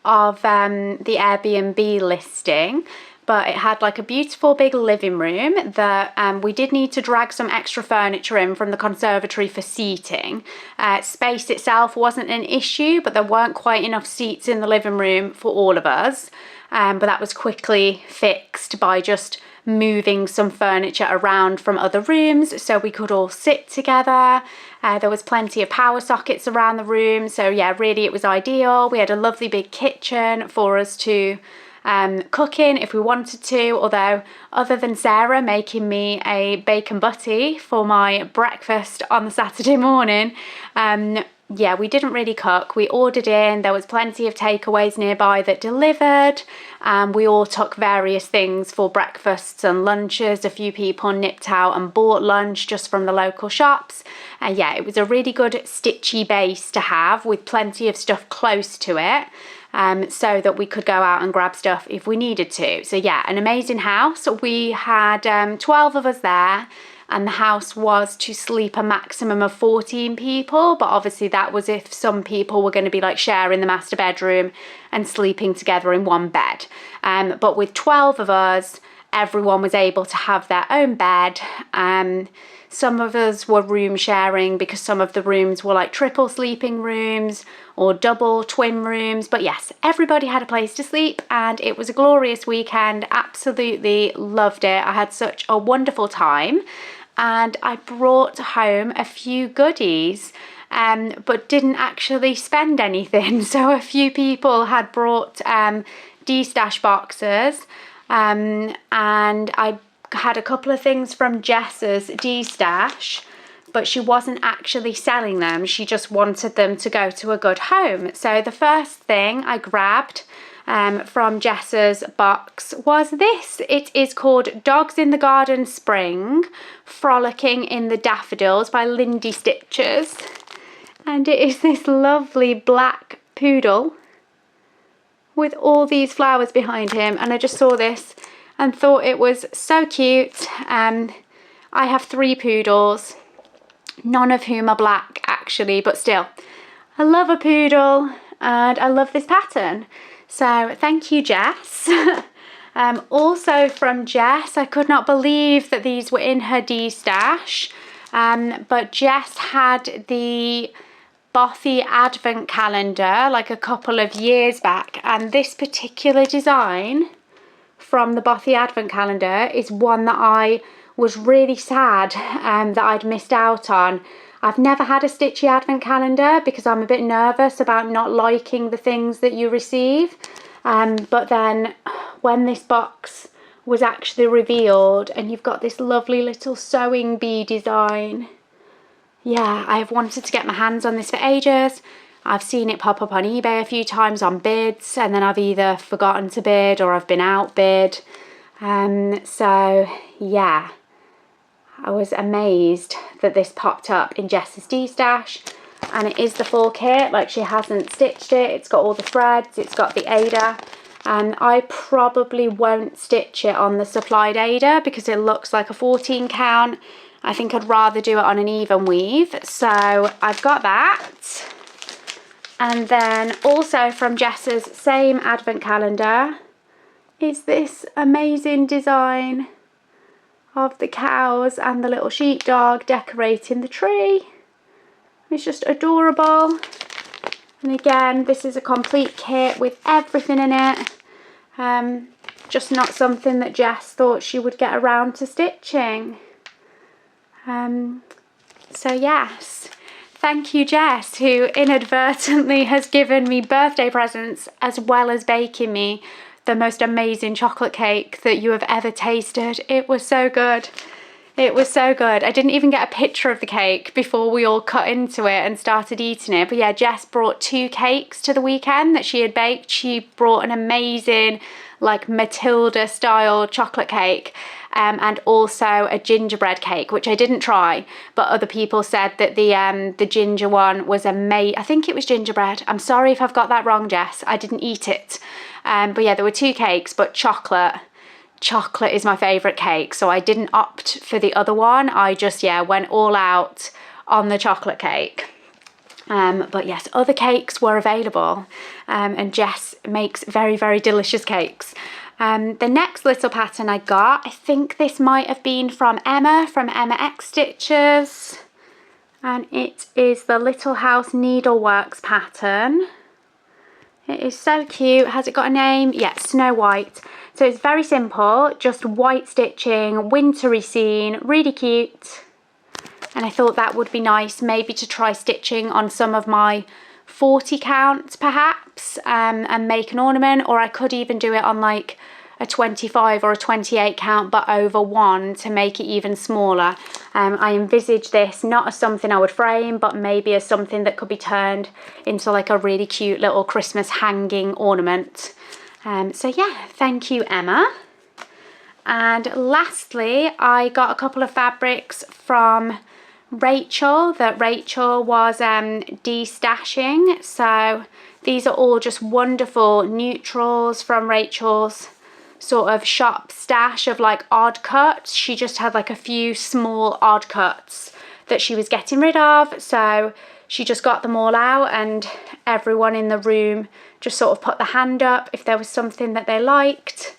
of the Airbnb listing. But it had like a beautiful big living room that we did need to drag some extra furniture in from the conservatory for seating. Space itself wasn't an issue, but there weren't quite enough seats in the living room for all of us. But that was quickly fixed by just moving some furniture around from other rooms so we could all sit together. There was plenty of power sockets around the room. So yeah, really it was ideal. We had a lovely big kitchen for us to cook in if we wanted to, although other than Sarah making me a bacon butty for my breakfast on the Saturday morning, yeah, we didn't really cook. We ordered in, there was plenty of takeaways nearby that delivered. We all took various things for breakfasts and lunches. A few people nipped out and bought lunch just from the local shops. And yeah, it was a really good stitchy base to have with plenty of stuff close to it. So that we could go out and grab stuff if we needed to. So yeah, an amazing house. We had 12 of us there, and the house was to sleep a maximum of 14 people, but obviously that was if some people were going to be like sharing the master bedroom and sleeping together in one bed. But with 12 of us, everyone was able to have their own bed. Some of us were room sharing because some of the rooms were like triple sleeping rooms or double twin rooms. But yes, everybody had a place to sleep, and it was a glorious weekend. Absolutely loved it. I had such a wonderful time, and I brought home a few goodies, but didn't actually spend anything. So a few people had brought D-stash boxes, and I had a couple of things from Jess's D-stash, but she wasn't actually selling them. She just wanted them to go to a good home. So the first thing I grabbed from Jess's box was this. It is called Dogs in the Garden Spring, Frolicking in the Daffodils by Lindy Stitches. And it is this lovely black poodle with all these flowers behind him. And I just saw this and thought it was so cute. I have 3 poodles, none of whom are black actually, but still, I love a poodle and I love this pattern. So thank you, Jess. Also from Jess, I could not believe that these were in her D-stash, but Jess had the Bothy advent calendar like a couple of years back, and this particular design from the Bothy advent calendar is one that I was really sad that I'd missed out on. I've never had a Stitchy advent calendar because I'm a bit nervous about not liking the things that you receive. But then when this box was actually revealed and you've got this lovely little sewing bee design, yeah, I have wanted to get my hands on this for ages. I've seen it pop up on eBay a few times on bids, and then I've either forgotten to bid or I've been outbid. So yeah, I was amazed that this popped up in Jess's D-stash, and it is the full kit. Like, she hasn't stitched it. It's got all the threads, it's got the Ada. I probably won't stitch it on the supplied Ada because it looks like a 14 count. I think I'd rather do it on an even weave. So I've got that. And then also from Jess's same advent calendar is this amazing design of the cows and the little sheepdog decorating the tree. It's just adorable. And again, this is a complete kit with everything in it. Just not something that Jess thought she would get around to stitching. So yes. Thank you, Jess, who inadvertently has given me birthday presents as well as baking me the most amazing chocolate cake that you have ever tasted. It was so good. It was so good. I didn't even get a picture of the cake before we all cut into it and started eating it. But yeah, Jess brought 2 cakes to the weekend that she had baked. She brought an amazing, like, Matilda style chocolate cake. And also a gingerbread cake, which I didn't try, but other people said that the ginger one was amazing. I think it was gingerbread. I'm sorry if I've got that wrong, Jess. I didn't eat it. But yeah, there were 2 cakes, but chocolate is my favourite cake, so I didn't opt for the other one. I just, yeah, went all out on the chocolate cake. But yes, other cakes were available, and Jess makes very, very delicious cakes. The next little pattern I got, I think this might have been from Emma X Stitches, and it is the Little House Needleworks pattern. It is so cute. Has it got a name? Yeah, Snow White. So it's very simple, just white stitching, wintry scene, really cute. And I thought that would be nice maybe to try stitching on some of my 40 counts perhaps, and make an ornament, or I could even do it on like a 25 or a 28 count, but over 1 to make it even smaller. I envisage this not as something I would frame, but maybe as something that could be turned into like a really cute little Christmas hanging ornament. So yeah, thank you, Emma. And lastly, I got a couple of fabrics from Rachel that Rachel was destashing. So these are all just wonderful neutrals from Rachel's sort of shop stash of like odd cuts. She just had like a few small odd cuts that she was getting rid of, so she just got them all out, and everyone in the room just sort of put the hand up if there was something that they liked.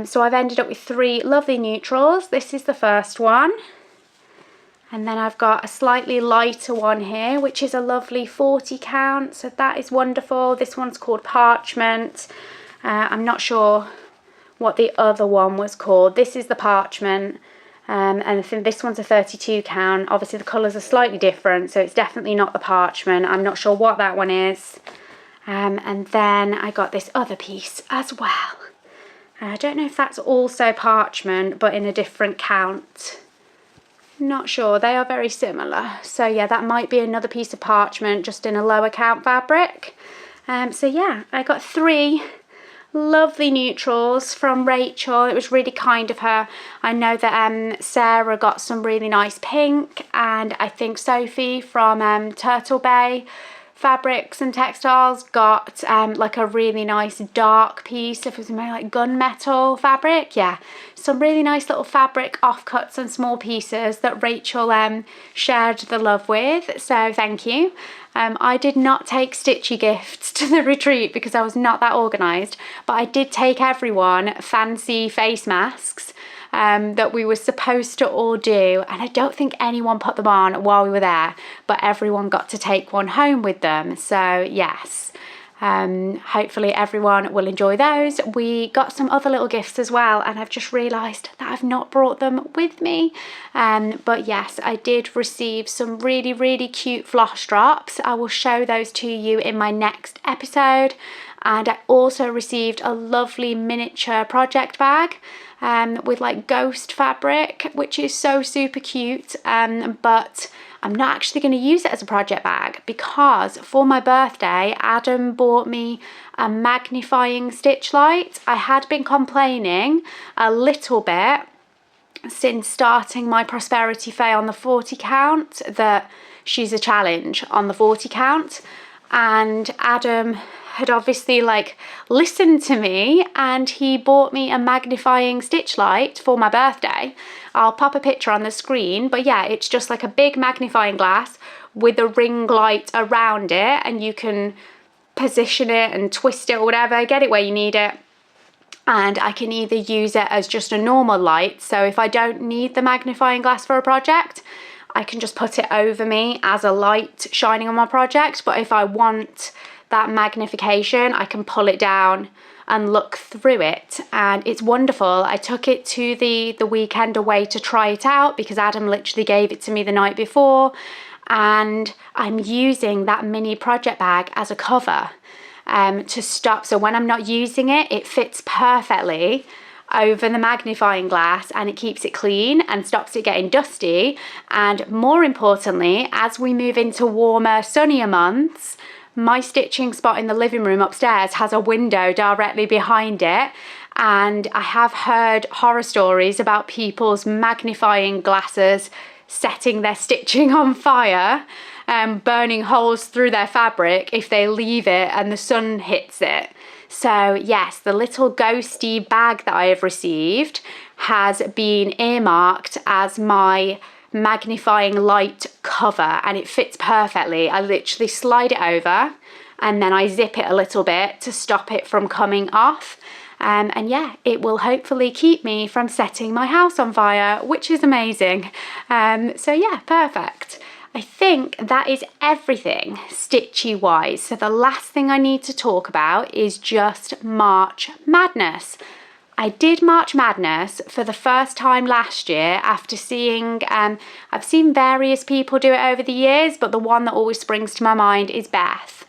So I've ended up with 3 lovely neutrals. This is the first one. And then I've got a slightly lighter one here, which is a lovely 40 count. So that is wonderful. This one's called Parchment. I'm not sure what the other one was called. This is the Parchment. And I think this one's a 32 count. Obviously the colours are slightly different, so it's definitely not the Parchment. I'm not sure what that one is. And then I got this other piece as well. I don't know if that's also Parchment, but in a different count. Not sure, they are very similar. So yeah, that might be another piece of Parchment, just in a lower count fabric. So yeah, I got 3 lovely neutrals from Rachel. It was really kind of her. I know that Sarah got some really nice pink, and I think Sophie from Turtle Bay Fabrics and Textiles got like a really nice dark piece of like gunmetal fabric. Yeah, some really nice little fabric offcuts and small pieces that Rachel shared the love with, so thank you. I did not take Stitchy gifts to the retreat because I was not that organised, but I did take everyone fancy face masks that we were supposed to all do, and I don't think anyone put them on while we were there, but everyone got to take one home with them. So yes, hopefully everyone will enjoy those. We got some other little gifts as well, and I've just realised that I've not brought them with me, but yes, I did receive some really cute floss drops. I will show those to you in my next episode. And I also received a lovely miniature project bag with like ghost fabric, which is so super cute, but I'm not actually going to use it as a project bag because for my birthday Adam bought me a magnifying stitch light. I had been complaining a little bit since starting my prosperity fair on the 40 count that she's a challenge on the 40 count, and Adam had obviously like listened to me, and he bought me a magnifying stitch light for my birthday. I'll pop a picture on the screen, but yeah, it's just like a big magnifying glass with a ring light around it, and you can position it and twist it or whatever, get it where you need it. And I can either use it as just a normal light, so if I don't need the magnifying glass for a project, I can just put it over me as a light shining on my project. But if I want that magnification, I can pull it down and look through it, and it's wonderful. I took it to the weekend away to try it out because Adam literally gave it to me the night before, and I'm using that mini project bag as a cover to stop, so when I'm not using it, it fits perfectly over the magnifying glass, and it keeps it clean and stops it getting dusty. And more importantly, as we move into warmer, sunnier months, my stitching spot in the living room upstairs has a window directly behind it, and I have heard horror stories about people's magnifying glasses setting their stitching on fire, burning holes through their fabric if they leave it and the sun hits it. So yes, the little ghosty bag that I have received has been earmarked as my magnifying light cover, and it fits perfectly. I literally slide it over and then I zip it a little bit to stop it from coming off, and yeah, it will hopefully keep me from setting my house on fire, which is amazing. So yeah, perfect. I think that is everything stitchy wise. So the last thing I need to talk about is just March Madness. I did March Madness for the first time last year after seeing, I've seen various people do it over the years, but the one that always springs to my mind is Beth.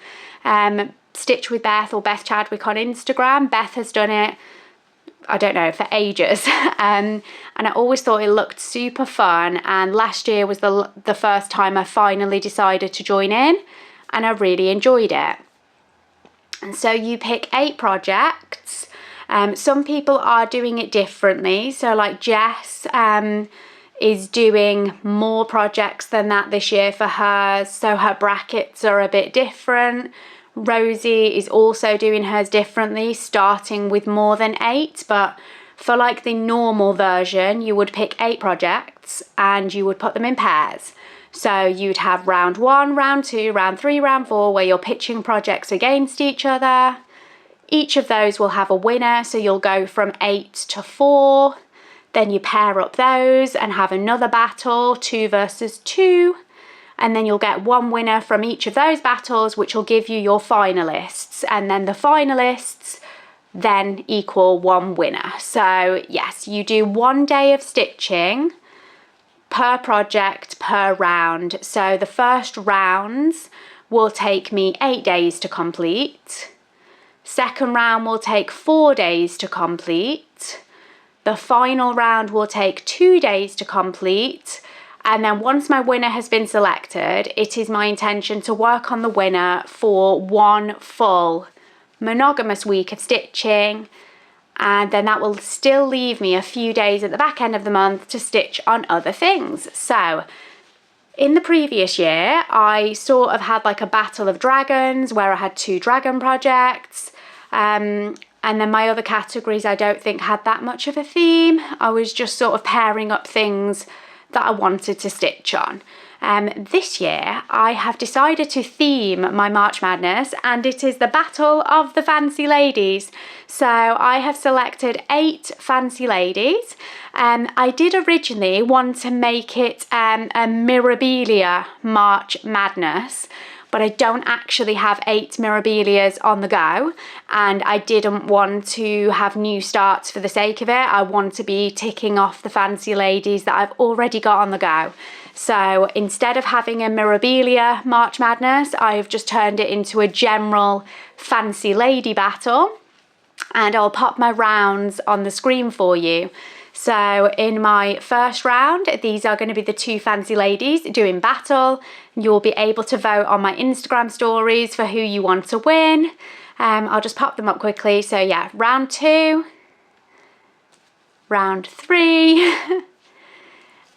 Stitch with Beth or Beth Chadwick on Instagram. Beth has done it I don't know, for ages. And I always thought it looked super fun. And last year was the first time I finally decided to join in, and I really enjoyed it. And so you pick 8 projects. Some people are doing it differently. So like Jess is doing more projects than that this year for hers. So her brackets are a bit different. Rosie is also doing hers differently, starting with more than 8, but for like the normal version, you would pick 8 projects and you would put them in pairs. So you'd have round 1, round 2, round 3, round 4, where you're pitching projects against each other. Each of those will have a winner, so you'll go from 8 to 4. Then you pair up those and have another battle, 2 versus 2. And then you'll get one winner from each of those battles, which will give you your finalists. And then the finalists then equal one winner. So yes, you do 1 day of stitching per project per round. So the first rounds will take me 8 days to complete. Second round will take 4 days to complete. The final round will take 2 days to complete. And then once my winner has been selected, it is my intention to work on the winner for 1 full monogamous week of stitching. And then that will still leave me a few days at the back end of the month to stitch on other things. So in the previous year, I sort of had like a battle of dragons where I had 2 dragon projects. And then my other categories I don't think had that much of a theme. I was just sort of pairing up things that I wanted to stitch on. This year I have decided to theme my March Madness, and it is the Battle of the Fancy Ladies. So I have selected 8 fancy ladies. I did originally want to make it a Mirabilia March Madness, but I don't actually have 8 Mirabilias on the go, and I didn't want to have new starts for the sake of it. I want to be ticking off the fancy ladies that I've already got on the go. So instead of having a Mirabilia March Madness, I've just turned it into a general fancy lady battle, and I'll pop my rounds on the screen for you. So in my first round, these are going to be the 2 fancy ladies doing battle. You'll be able to vote on my Instagram stories for who you want to win. I'll just pop them up quickly. So yeah, round 2, round 3,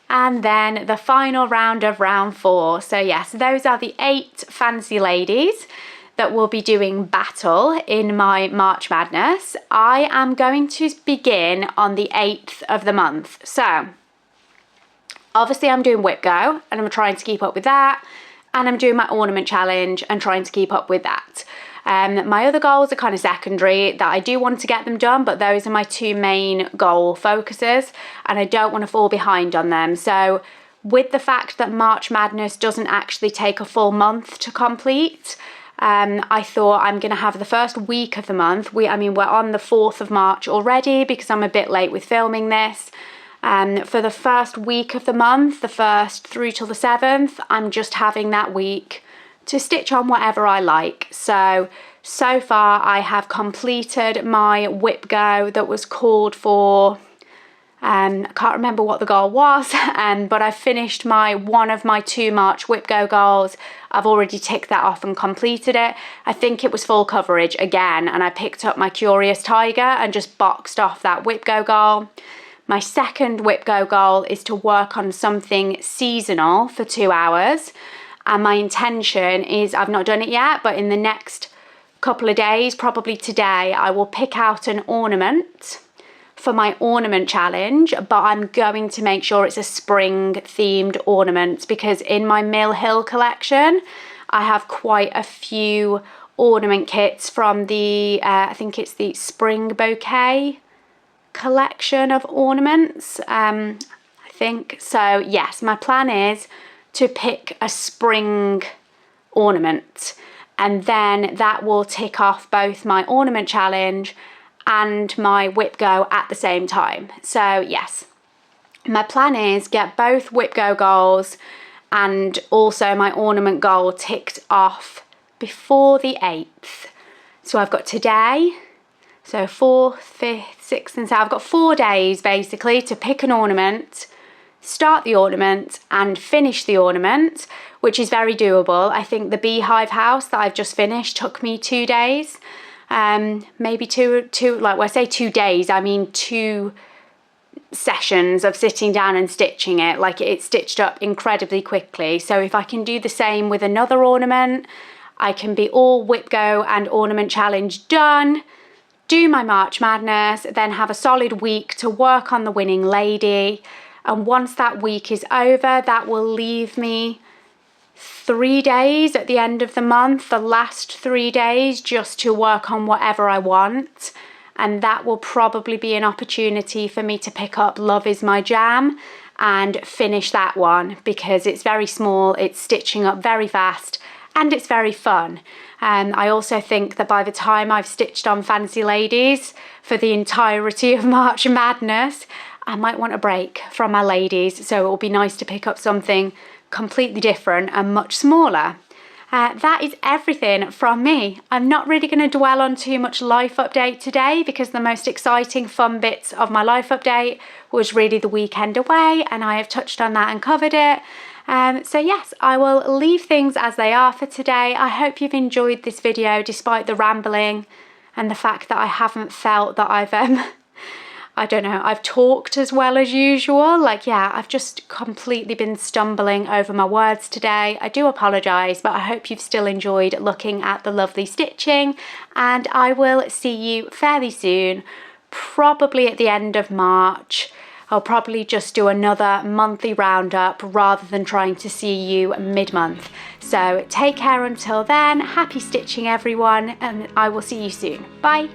and then the final round of round 4. So yes, those are the 8 fancy ladies that will be doing battle in my March Madness. I am going to begin on the 8th of the month. So obviously I'm doing Whip Go and I'm trying to keep up with that, and I'm doing my ornament challenge and trying to keep up with that. My other goals are kind of secondary, that I do want to get them done, but those are my 2 main goal focuses and I don't want to fall behind on them. So with the fact that March Madness doesn't actually take a full month to complete, I thought I'm going to have the first week of the month. We're on the 4th of March already because I'm a bit late with filming this. For the first week of the month, the 1st through till the 7th, I'm just having that week to stitch on whatever I like. So far I have completed my Whip Go that was called for. I can't remember what the goal was, but I finished one of my 2 March Whip Go goals. I've already ticked that off and completed it. I think it was full coverage again, and I picked up my Curious Tiger and just boxed off that Whip Go goal. My second Whip Go goal is to work on something seasonal for 2 hours. And my intention is, I've not done it yet, but in the next couple of days, probably today, I will pick out an ornament for my ornament challenge, but I'm going to make sure it's a spring themed ornament, because in my Mill Hill collection, I have quite a few ornament kits from the, I think it's the Spring Bouquet collection of ornaments, I think. So yes, my plan is to pick a spring ornament, and then that will tick off both my ornament challenge and my Whip Go at the same time. So yes, my plan is get both Whip Go goals and also my ornament goal ticked off before the 8th. So I've got today, So 4th, 5th, 6th and 7th. I've got 4 days basically to pick an ornament, start the ornament and finish the ornament, which is very doable. I think the Beehive house that I've just finished took me 2 days. Maybe two, like when I say 2 days, I mean 2 sessions of sitting down and stitching it. Like, it's stitched up incredibly quickly. So if I can do the same with another ornament, I can be all whip go and ornament challenge done, do my March Madness, then have a solid week to work on the winning lady. And once that week is over, that will leave me 3 days at the end of the month, the last 3 days, just to work on whatever I want. And that will probably be an opportunity for me to pick up Love Is My Jam and finish that one, because it's very small, it's stitching up very fast, and it's very fun. I also think that by the time I've stitched on Fancy Ladies for the entirety of March Madness, I might want a break from my ladies, so it will be nice to pick up something completely different and much smaller. That is everything from me. I'm not really going to dwell on too much life update today, because the most exciting fun bits of my life update was really the weekend away, and I have touched on that and covered it. So yes, I will leave things as they are for today. I hope you've enjoyed this video despite the rambling and the fact that I haven't felt that I've I don't know, I've talked as well as usual. Like, yeah, I've just completely been stumbling over my words today. I do apologise, but I hope you've still enjoyed looking at the lovely stitching, and I will see you fairly soon, probably at the end of March. I'll probably just do another monthly roundup rather than trying to see you mid-month. So take care until then, happy stitching everyone, and I will see you soon. Bye!